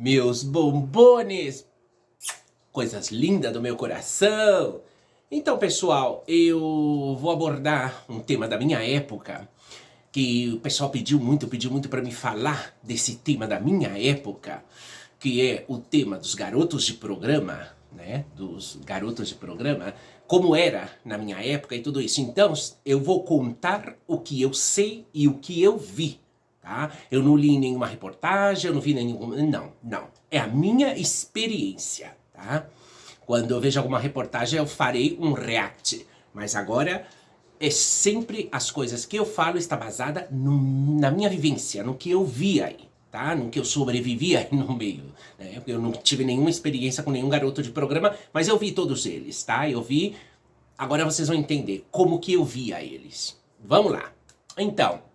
meus bombones, coisas lindas do meu coração. Então, pessoal, eu vou abordar um tema da minha época, que o pessoal pediu muito para me falar desse tema da minha época, que é o tema dos garotos de programa, né? Dos garotos de programa, como era na minha época e tudo isso. Então, eu vou contar o que eu sei e o que eu vi. Tá? Eu não li nenhuma reportagem, eu não vi nenhum... Não. É a minha experiência, tá? Quando eu vejo alguma reportagem, eu farei um react. Mas agora, é sempre as coisas que eu falo está basada na minha vivência, no que eu vi aí, tá? No que eu sobrevivi aí no meio, né? Eu não tive nenhuma experiência com nenhum garoto de programa, mas eu vi todos eles, tá? Eu vi... Agora vocês vão entender como que eu via eles. Vamos lá. Então...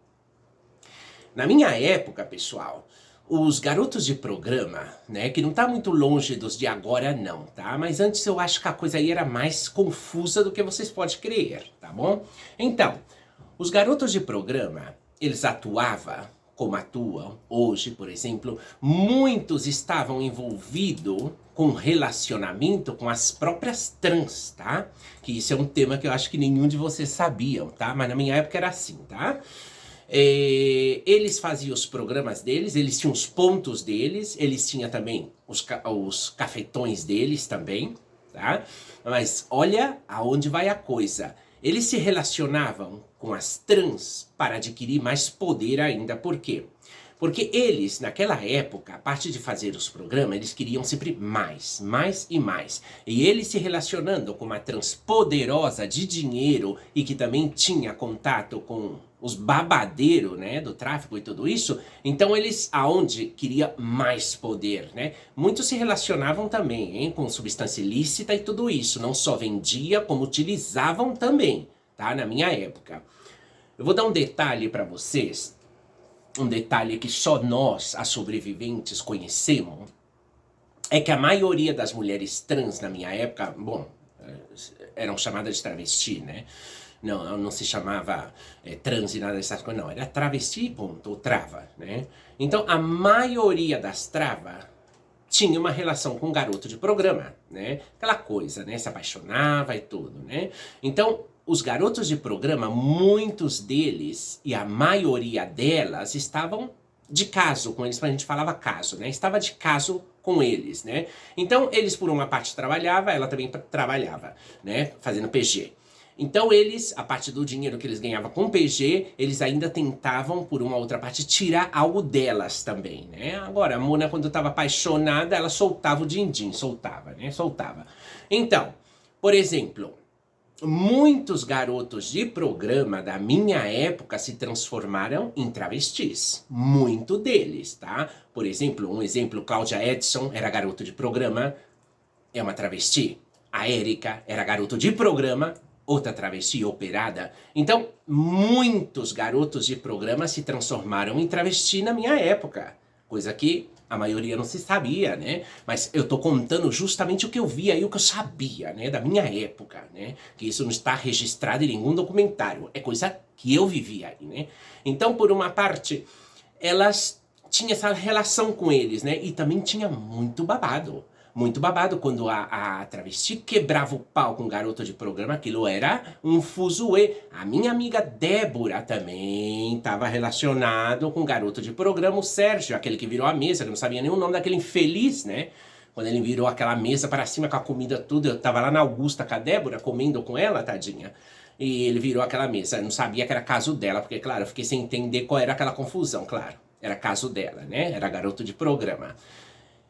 Na minha época, pessoal, os garotos de programa, né, que não tá muito longe dos de agora não, tá? Mas antes eu acho que a coisa aí era mais confusa do que vocês podem crer, tá bom? Então, os garotos de programa, eles atuavam como atuam hoje, por exemplo, muitos estavam envolvidos com relacionamento com as próprias trans, tá? Que isso é um tema que eu acho que nenhum de vocês sabiam, tá? Mas na minha época era assim, tá? Eles faziam os programas deles, eles tinham os pontos deles, eles tinham também os cafetões deles também, tá? Mas olha aonde vai a coisa. Eles se relacionavam com as trans para adquirir mais poder ainda. Por quê? Porque eles, naquela época, a parte de fazer os programas, eles queriam sempre mais e mais. E eles se relacionando com uma trans poderosa de dinheiro e que também tinha contato com os babadeiros, né, do tráfico e tudo isso, então eles, aonde queria mais poder, né? Muitos se relacionavam também, hein, com substância ilícita e tudo isso, não só vendia, como utilizavam também, tá? Na minha época. Eu vou dar um detalhe para vocês, um detalhe que só nós, as sobreviventes, conhecemos, é que a maioria das mulheres trans na minha época, bom, eram chamadas de travesti, né? Não se chamava trans e nada dessas coisas, não. Era travesti, ponto, ou trava, né? Então, a maioria das travas tinha uma relação com um garoto de programa, né? Aquela coisa, né? Se apaixonava e tudo, né? Então, os garotos de programa, muitos deles, e a maioria delas, estavam de caso com eles, a gente falava caso, né? Estava de caso com eles, né? Então, eles por uma parte trabalhava, ela também trabalhava, né? Fazendo PG. Então eles, a parte do dinheiro que eles ganhavam com PG, eles ainda tentavam, por uma outra parte, tirar algo delas também, né? Agora, a Mona, quando estava apaixonada, ela soltava o din-din, soltava, né? Soltava. Então, por exemplo, muitos garotos de programa da minha época se transformaram em travestis. Muito deles, tá? Por exemplo, Cláudia Edson era garoto de programa, é uma travesti. A Érica era garoto de programa, outra travesti operada. Então, muitos garotos de programa se transformaram em travesti na minha época. Coisa que a maioria não se sabia, né? Mas eu tô contando justamente o que eu via e o que eu sabia, né? Da minha época, né? Que isso não está registrado em nenhum documentário. É coisa que eu vivia aí, né? Então, por uma parte, elas tinham essa relação com eles, né? E também tinha muito babado. Muito babado quando a travesti quebrava o pau com um garoto de programa, aquilo era um fuzuê. A minha amiga Débora também estava relacionado com um garoto de programa, o Sérgio, aquele que virou a mesa, que não sabia nem o nome daquele infeliz, né? Quando ele virou aquela mesa para cima com a comida tudo, eu tava lá na Augusta com a Débora, comendo com ela, tadinha. E ele virou aquela mesa, eu não sabia que era caso dela, porque, claro, eu fiquei sem entender qual era aquela confusão, claro. Era caso dela, né? Era garoto de programa.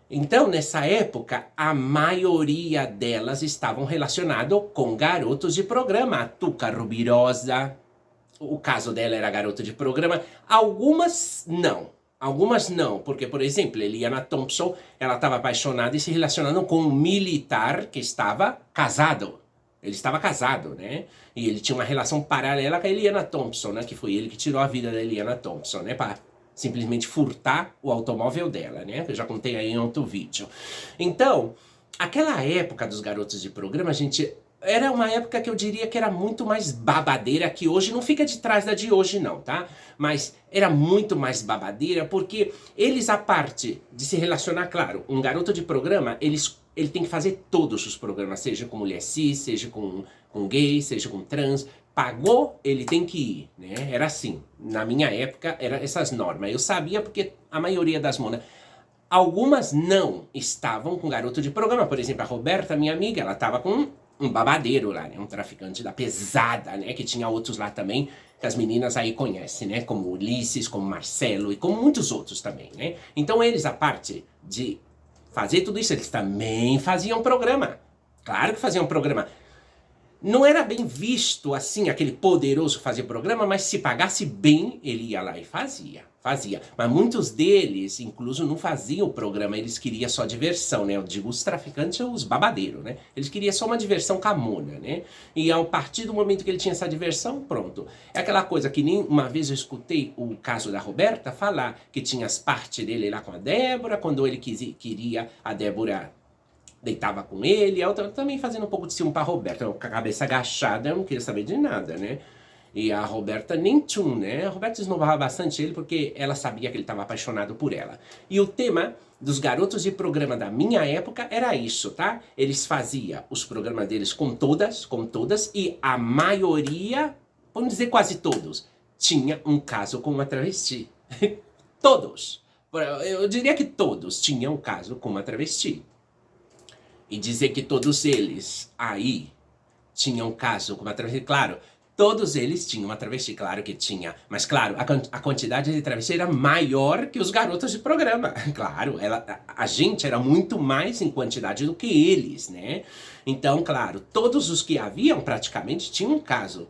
Então, nessa época, a maioria delas estavam relacionadas com garotos de programa. A Tuca Rubirosa, o caso dela era garoto de programa. Algumas não, porque, por exemplo, Eliana Thompson, ela estava apaixonada e se relacionando com um militar que estava casado. Ele estava casado, né? E ele tinha uma relação paralela com a Eliana Thompson, né? Que foi ele que tirou a vida da Eliana Thompson, né? Simplesmente furtar o automóvel dela, né? Que eu já contei aí em outro vídeo. Então, aquela época dos garotos de programa, a gente era uma época que eu diria que era muito mais babadeira que hoje. Não fica de trás da de hoje não, tá? Mas era muito mais babadeira porque eles, a parte de se relacionar, claro, um garoto de programa, ele tem que fazer todos os programas, seja com mulher cis, seja com gay, seja com trans. Pagou, ele tem que ir, né? Era assim. Na minha época, eram essas normas. Eu sabia porque a maioria das monas... Algumas não estavam com garoto de programa. Por exemplo, a Roberta, minha amiga, ela estava com um babadeiro lá, né? Um traficante da pesada, né? Que tinha outros lá também, que as meninas aí conhecem, né? Como Ulisses, como Marcelo e como muitos outros também, né? Então eles, a parte de fazer tudo isso, eles também faziam programa. Claro que faziam programa. Não era bem visto assim, aquele poderoso fazer programa, mas se pagasse bem, ele ia lá e fazia. Mas muitos deles, incluso, não faziam o programa, eles queriam só diversão, né? Eu digo os traficantes ou os babadeiros, né? Eles queriam só uma diversão camona, né? E a partir do momento que ele tinha essa diversão, pronto. É aquela coisa que nem uma vez eu escutei o caso da Roberta falar que tinha as partes dele lá com a Débora, quando ele queria a Débora... deitava com ele, eu também fazendo um pouco de ciúme pra Roberta, com a cabeça agachada, eu não queria saber de nada, né? E a Roberta nem tchum, né? A Roberta esnobava bastante ele porque ela sabia que ele estava apaixonado por ela. E o tema dos garotos de programa da minha época era isso, tá? Eles faziam os programas deles com todas, e a maioria, vamos dizer quase todos, tinha um caso com uma travesti. Todos. Eu diria que todos tinham um caso com uma travesti. E dizer que todos eles aí tinham caso com uma travesti, claro, todos eles tinham uma travesti, claro que tinha. Mas claro, a quantidade de travesti era maior que os garotos de programa. Claro, a gente era muito mais em quantidade do que eles, né? Então, claro, todos os que haviam praticamente tinham um caso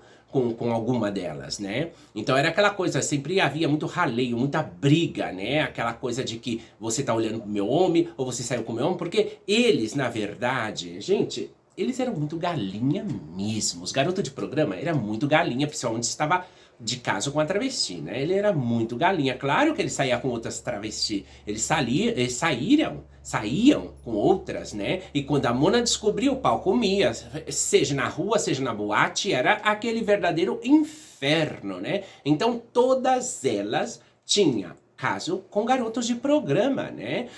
com alguma delas, né? Então era aquela coisa, sempre havia muito raleio, muita briga, né? Aquela coisa de que você tá olhando pro meu homem, ou você saiu com o meu homem, porque eles, na verdade, gente, eles eram muito galinha mesmo. Os garotos de programa eram muito galinha, principalmente se estava de caso com a travesti, né? Ele era muito galinha. Claro que ele saía com outras travestis. Eles saíam com outras, né? E quando a Mona descobriu, o pau comia. Seja na rua, seja na boate, era aquele verdadeiro inferno, né? Então todas elas tinham caso com garotos de programa, né?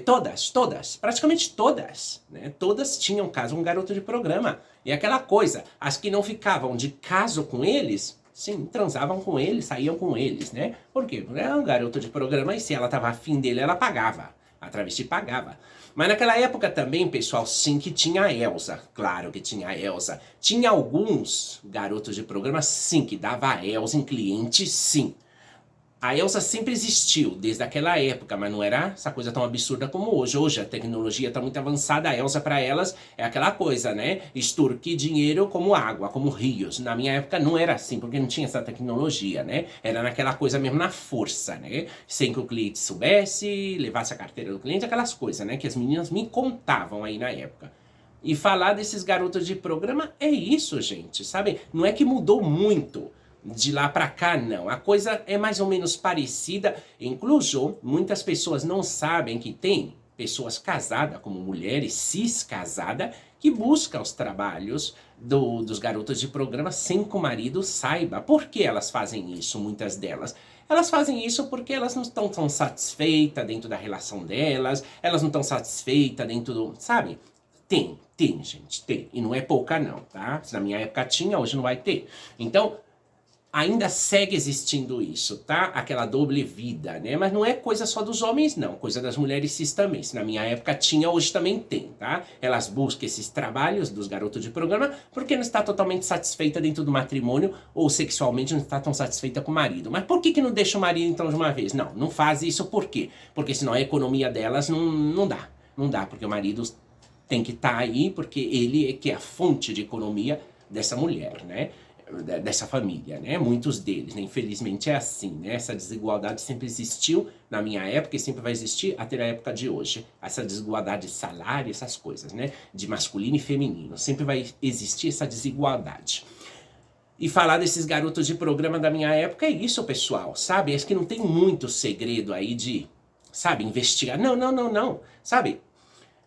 Todas, praticamente todas, né? Todas tinham caso com garoto de programa. E aquela coisa, as que não ficavam de caso com eles, sim, transavam com eles, saíam com eles, né? Por quê? Porque era um garoto de programa e se ela tava afim dele, ela pagava. A travesti pagava. Mas naquela época também, pessoal, sim que tinha a Elsa. Claro que tinha a Elsa. Tinha alguns garotos de programa, sim, que dava a Elsa em cliente, sim. A Elsa sempre existiu, desde aquela época, mas não era essa coisa tão absurda como hoje. Hoje a tecnologia está muito avançada, a Elsa para elas é aquela coisa, né? Extorquir dinheiro como água, como rios. Na minha época não era assim, porque não tinha essa tecnologia, né? Era naquela coisa mesmo na força, né? Sem que o cliente soubesse, levasse a carteira do cliente, aquelas coisas, né? Que as meninas me contavam aí na época. E falar desses garotos de programa é isso, gente, sabe? Não é que mudou muito de lá pra cá, não. A coisa é mais ou menos parecida. Incluso, muitas pessoas não sabem que tem pessoas casadas, como mulheres cis-casadas, que buscam os trabalhos dos garotos de programa sem que o marido saiba. Por que elas fazem isso, muitas delas? Elas fazem isso porque elas não estão tão satisfeitas dentro da relação delas, elas não estão satisfeitas dentro do... Sabe? Tem, gente, tem. E não é pouca não, tá? Se na minha época tinha, hoje não vai ter. Então, ainda segue existindo isso, tá? Aquela doble vida, né? Mas não é coisa só dos homens, não. Coisa das mulheres cis também. Se na minha época tinha, hoje também tem, tá? Elas buscam esses trabalhos dos garotos de programa porque não está totalmente satisfeita dentro do matrimônio ou sexualmente não está tão satisfeita com o marido. Mas por que não deixa o marido então de uma vez? Não, não faz isso por quê? Porque senão a economia delas não dá. Não dá, porque o marido tem que estar aí porque ele é que é a fonte de economia dessa mulher, né? Dessa família, né? Muitos deles, né? Infelizmente é assim, né? Essa desigualdade sempre existiu na minha época e sempre vai existir até a época de hoje. Essa desigualdade de salário, essas coisas, né? De masculino e feminino. Sempre vai existir essa desigualdade. E falar desses garotos de programa da minha época é isso, pessoal, sabe? É que não tem muito segredo aí de, sabe, investigar. Não. Sabe?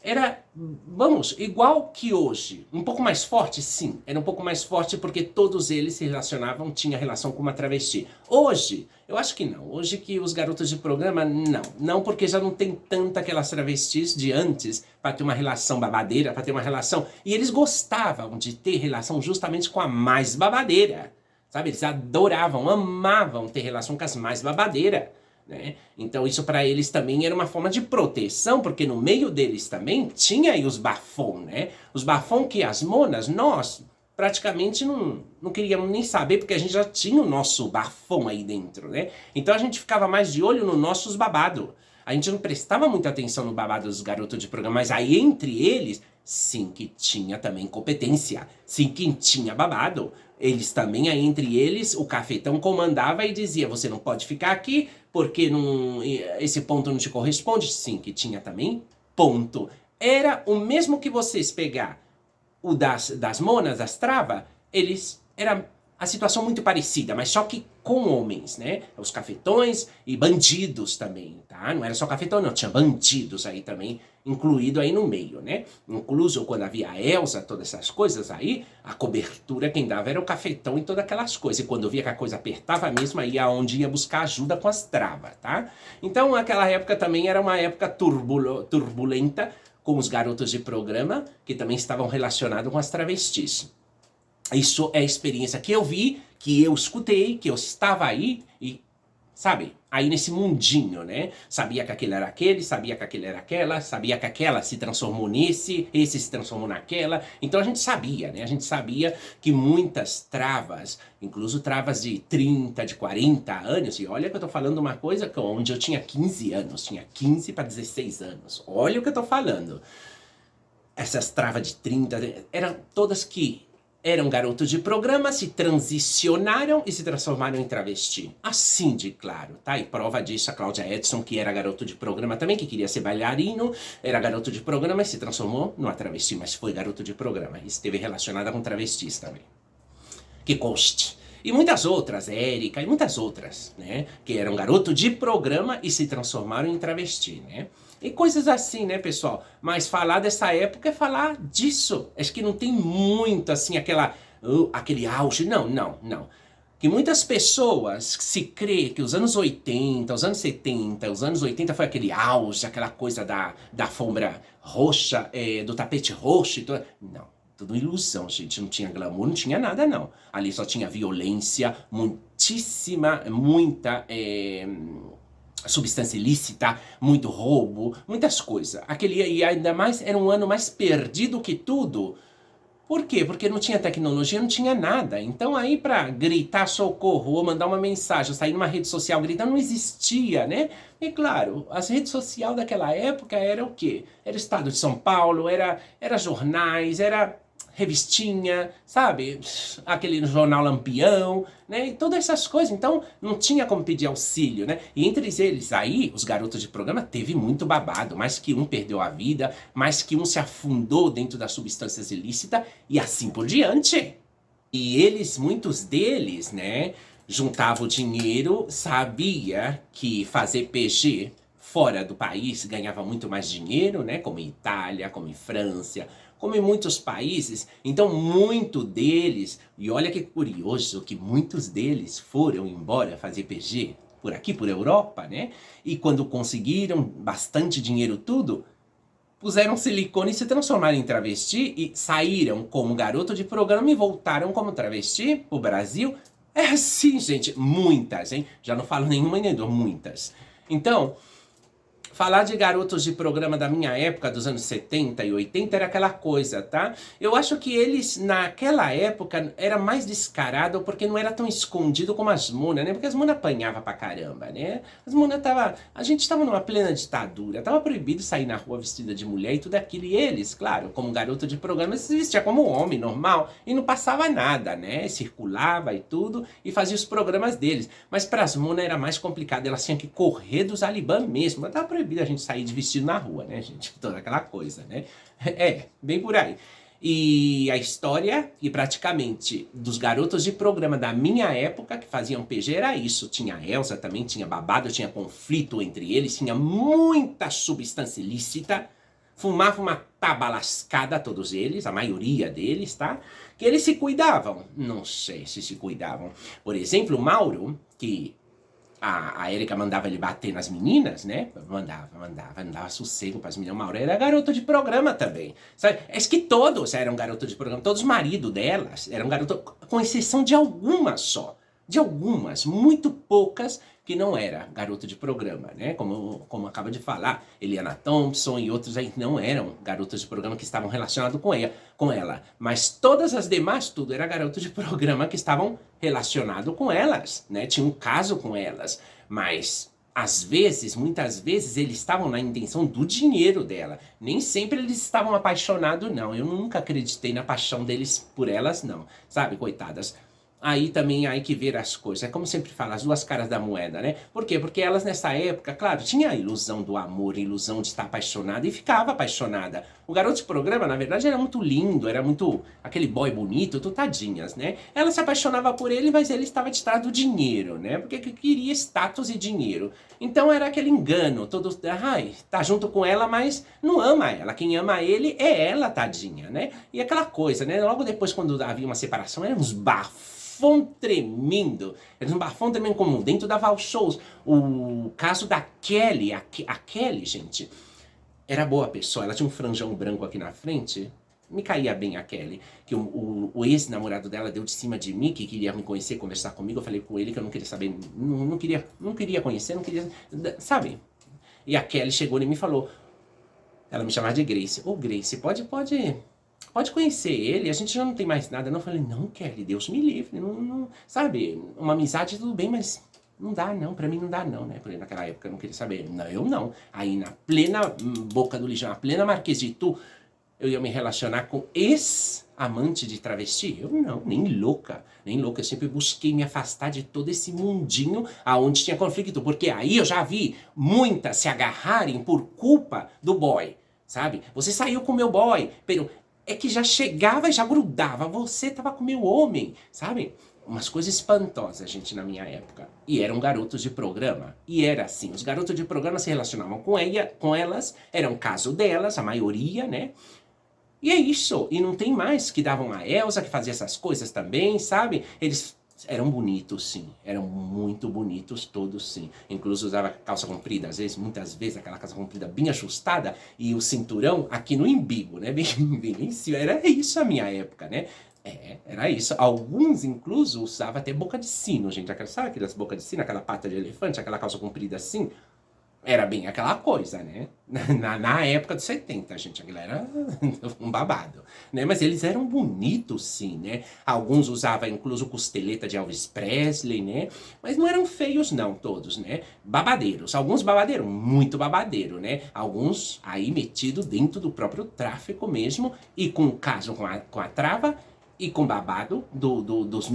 era, vamos, igual que hoje. Um pouco mais forte, sim. Era um pouco mais forte porque todos eles se relacionavam, tinha relação com uma travesti. Hoje, eu acho que não. Hoje que os garotos de programa, não. Não porque já não tem tanta aquelas travestis de antes para ter uma relação babadeira, para ter uma relação... E eles gostavam de ter relação justamente com a mais babadeira. Sabe? Eles adoravam, amavam ter relação com as mais babadeiras. Né? Então isso para eles também era uma forma de proteção, porque no meio deles também tinha aí os bafão, né? Os bafão que as monas, nós praticamente não queríamos nem saber, porque a gente já tinha o nosso bafão aí dentro, né? Então a gente ficava mais de olho nos nossos babados. A gente não prestava muita atenção no babado dos garotos de programa, mas aí entre eles, sim que tinha também competência, sim que tinha babado. Eles também, aí entre eles, o cafetão comandava e dizia, você não pode ficar aqui, porque não, esse ponto não te corresponde. Sim, que tinha também ponto. Era o mesmo que vocês pegar o das monas, das travas, eles... Era a situação muito parecida, mas só que com homens, né? Os cafetões e bandidos também, tá? Não era só cafetão, não. Tinha bandidos aí também, incluído aí no meio, né? Incluso quando havia a Elsa, todas essas coisas aí, a cobertura quem dava era o cafetão e todas aquelas coisas. E quando via que a coisa apertava mesmo, aí aonde ia buscar ajuda com as travas, tá? Então, aquela época também era uma época turbulenta, com os garotos de programa, que também estavam relacionados com as travestis. Isso é a experiência que eu vi, que eu escutei, que eu estava aí e, sabe, aí nesse mundinho, né? Sabia que aquele era aquele, sabia que aquele era aquela, sabia que aquela se transformou nesse, esse se transformou naquela. Então a gente sabia, né? A gente sabia que muitas travas, incluso travas de 30, de 40 anos, e olha que eu tô falando uma coisa onde eu tinha 15 anos, tinha 15 para 16 anos. Olha o que eu tô falando. Essas travas de 30, eram todas que eram garotos de programa, se transicionaram e se transformaram em travesti. Assim de claro, tá? E prova disso a Cláudia Edson, que era garoto de programa também, que queria ser bailarino, era garoto de programa e se transformou numa travesti, mas foi garoto de programa. E esteve relacionada com travestis também. Que conste. E muitas outras, Érica e muitas outras, né? Que eram garoto de programa e se transformaram em travesti, né? E coisas assim, né, pessoal? Mas falar dessa época é falar disso. Acho que não tem muito, assim, aquele auge. Não, não, não. Que muitas pessoas se crê que os anos 80, os anos 70, os anos 80 foi aquele auge, aquela coisa da alfombra roxa, do tapete roxo e tudo. Não, tudo ilusão, gente. Não tinha glamour, não tinha nada, não. Ali só tinha violência, muita substância ilícita, muito roubo, muitas coisas. E ainda mais, era um ano mais perdido que tudo. Por quê? Porque não tinha tecnologia, não tinha nada. Então aí pra gritar socorro ou mandar uma mensagem, sair numa rede social gritando, não existia, né? E claro, as redes sociais daquela época era o quê? Era o Estado de São Paulo, era jornais, era revistinha, sabe? Aquele jornal Lampião, né? E todas essas coisas. Então, não tinha como pedir auxílio, né? E entre eles aí, os garotos de programa, teve muito babado. Mais que um perdeu a vida, mais que um se afundou dentro das substâncias ilícitas e assim por diante. E eles, muitos deles, né? Juntavam dinheiro, sabia que fazer PG fora do país ganhava muito mais dinheiro, né? Como em Itália, como em França, como em muitos países. Então, muito deles, e olha que curioso que muitos deles foram embora fazer PG por aqui, por Europa, né? E quando conseguiram bastante dinheiro tudo, puseram silicone e se transformaram em travesti e saíram como garoto de programa e voltaram como travesti pro Brasil. É assim, gente, muitas, hein? Já não falo nenhuma nem duas, muitas. Então, falar de garotos de programa da minha época, dos anos 70 e 80, era aquela coisa, tá? Eu acho que eles, naquela época, era mais descarado porque não era tão escondido como as Mona, né? Porque as Mona apanhava pra caramba, né? As Mona tava... A gente tava numa plena ditadura, tava proibido sair na rua vestida de mulher e tudo aquilo. E eles, claro, como garoto de programa, se vestia como homem, normal, e não passava nada, né? Circulava e tudo, e fazia os programas deles. Mas pras Mona era mais complicado, elas tinham que correr dos Alibã mesmo, mas tava proibido a gente sair de vestido na rua, né, gente? Toda aquela coisa, né? Bem por aí. E a história, e praticamente, dos garotos de programa da minha época, que faziam PG, era isso. Tinha a Elsa também, tinha babado, tinha conflito entre eles, tinha muita substância ilícita, fumavam uma taba lascada, todos eles, a maioria deles, tá? Que eles se cuidavam. Não sei se se cuidavam. Por exemplo, o Mauro, que a Érica mandava ele bater nas meninas, né? Mandava sossego pras meninas. O Mauro era garoto de programa também. Sabe? É que todos eram garoto de programa, todos os maridos delas eram garoto, com exceção de algumas só. De algumas, muito poucas, que não era garoto de programa, né? Como acaba de falar, Eliana Thompson e outros aí não eram garotos de programa que estavam relacionados com ela. Mas todas as demais, tudo era garoto de programa que estavam relacionados com elas, né? Tinha um caso com elas. Mas, às vezes, muitas vezes, eles estavam na intenção do dinheiro dela. Nem sempre eles estavam apaixonados, não. Eu nunca acreditei na paixão deles por elas, não. Sabe, coitadas? Aí também há que ver as coisas. É como sempre falo, as duas caras da moeda, né? Por quê? Porque elas nessa época, claro, tinha a ilusão do amor, a ilusão de estar apaixonada e ficava apaixonada. O garoto de programa, na verdade, era muito lindo, era muito aquele boy bonito, tadinhas, né? Ela se apaixonava por ele, mas ele estava distraído do dinheiro, né? Porque queria status e dinheiro. Então era aquele engano, todo, ai, tá junto com ela, mas não ama ela. Quem ama ele é ela, tadinha, né? E aquela coisa, né? Logo depois, quando havia uma separação, eram uns bafos. Tremendo. Eles um bafão tremendo como dentro da Val Shows. O caso da Kelly, a Kelly, gente, era boa pessoa. Ela tinha um franjão branco aqui na frente. Me caía bem a Kelly. Que o ex-namorado dela deu de cima de mim, que queria me conhecer, conversar comigo. Eu falei com ele que eu não queria saber, não queria conhecer, não queria, sabe? E a Kelly chegou em mim e falou, ela me chamava de Grace. Ô Grace, pode conhecer ele, a gente já não tem mais nada. Não, eu falei, não, Kelly, Deus me livre, não, sabe, uma amizade tudo bem, mas não dá não, pra mim não dá não, né, porque naquela época eu não queria saber, não, eu não. Aí na plena boca do lixão, na plena Marquês de Itu, eu ia me relacionar com ex-amante de travesti? Eu não, nem louca, eu sempre busquei me afastar de todo esse mundinho aonde tinha conflito, porque aí eu já vi muitas se agarrarem por culpa do boy, sabe, você saiu com meu boy, pero é que já chegava e já grudava. Você tava com meu homem, sabe? Umas coisas espantosas, gente, na minha época. E eram garotos de programa. E era assim, os garotos de programa se relacionavam com elas, era um caso delas, a maioria, né? E é isso. E não tem mais que davam a Elsa, que fazia essas coisas também, sabe? Eles eram bonitos, sim. Eram muito bonitos todos, sim. Inclusive usava calça comprida, às vezes, muitas vezes, aquela calça comprida bem ajustada e o cinturão aqui no embigo, né? Bem em cima. Era isso a minha época, né? Era isso. Alguns, incluso, usavam até boca de sino, gente. Sabe aquelas bocas de sino, aquela pata de elefante, aquela calça comprida assim? Era bem aquela coisa, né? Na época dos 70, gente, aquilo era um babado, né? Mas eles eram bonitos, sim, né? Alguns usavam, incluso, costeleta de Elvis Presley, né? Mas não eram feios, não, todos, né? Babadeiros. Alguns babadeiros, muito babadeiro, né? Alguns aí metidos dentro do próprio tráfico mesmo e com caso com a trava e com babado dos...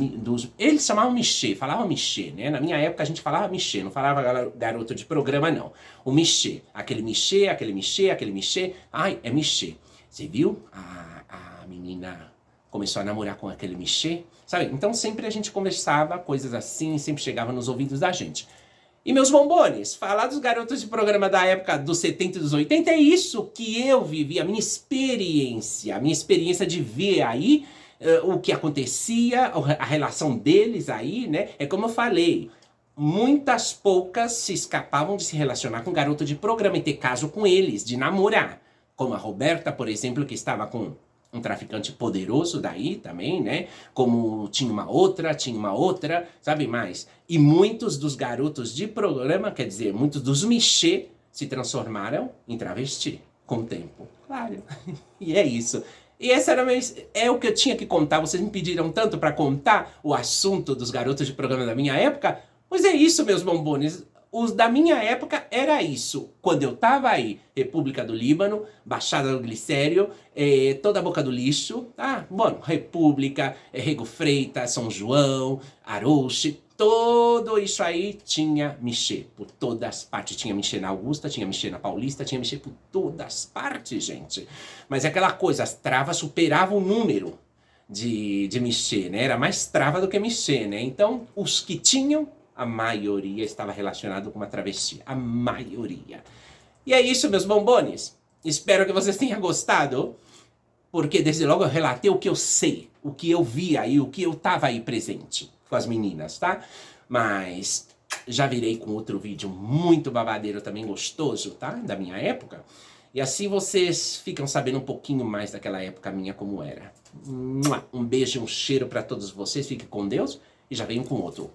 Eles chamavam Michê, falavam Michê, né? Na minha época a gente falava Michê, não falava garoto de programa, não. O Michê, aquele Michê, aquele Michê, aquele Michê. Ai, é Michê. Você viu? A menina começou a namorar com aquele Michê, sabe? Então sempre a gente conversava coisas assim, sempre chegava nos ouvidos da gente. E meus bombones, falar dos garotos de programa da época dos 70 e dos 80 é isso que eu vivi, a minha experiência de ver aí o que acontecia, a relação deles aí, né? É como eu falei, muitas poucas se escapavam de se relacionar com garoto de programa e ter caso com eles, de namorar. Como a Roberta, por exemplo, que estava com um traficante poderoso daí também, né? Como tinha uma outra, sabe mais? E muitos dos garotos de programa, quer dizer, muitos dos Michê se transformaram em travesti com o tempo. Claro. E é isso. E essa é o que eu tinha que contar. Vocês me pediram tanto para contar o assunto dos garotos de programa da minha época. Pois é isso, meus bombones. Os da minha época era isso. Quando eu tava aí, República do Líbano, Baixada do Glicério, toda a Boca do Lixo, tá? Bom, República, Rego Freitas, São João, Arouche, tudo isso aí tinha Michê, por todas as partes. Tinha Michê na Augusta, tinha Michê na Paulista, tinha Michê por todas as partes, gente. Mas é aquela coisa, as travas superavam o número de Michê, né? Era mais trava do que Michê, né? Então, os que tinham, a maioria estava relacionado com uma travesti. A maioria. E é isso, meus bombones. Espero que vocês tenham gostado, porque desde logo eu relatei o que eu sei, o que eu vi aí, o que eu tava aí presente com as meninas, tá? Mas já virei com outro vídeo muito babadeiro também, gostoso, tá? Da minha época. E assim vocês ficam sabendo um pouquinho mais daquela época minha como era. Um beijo e um cheiro pra todos vocês, fiquem com Deus e já venho com outro.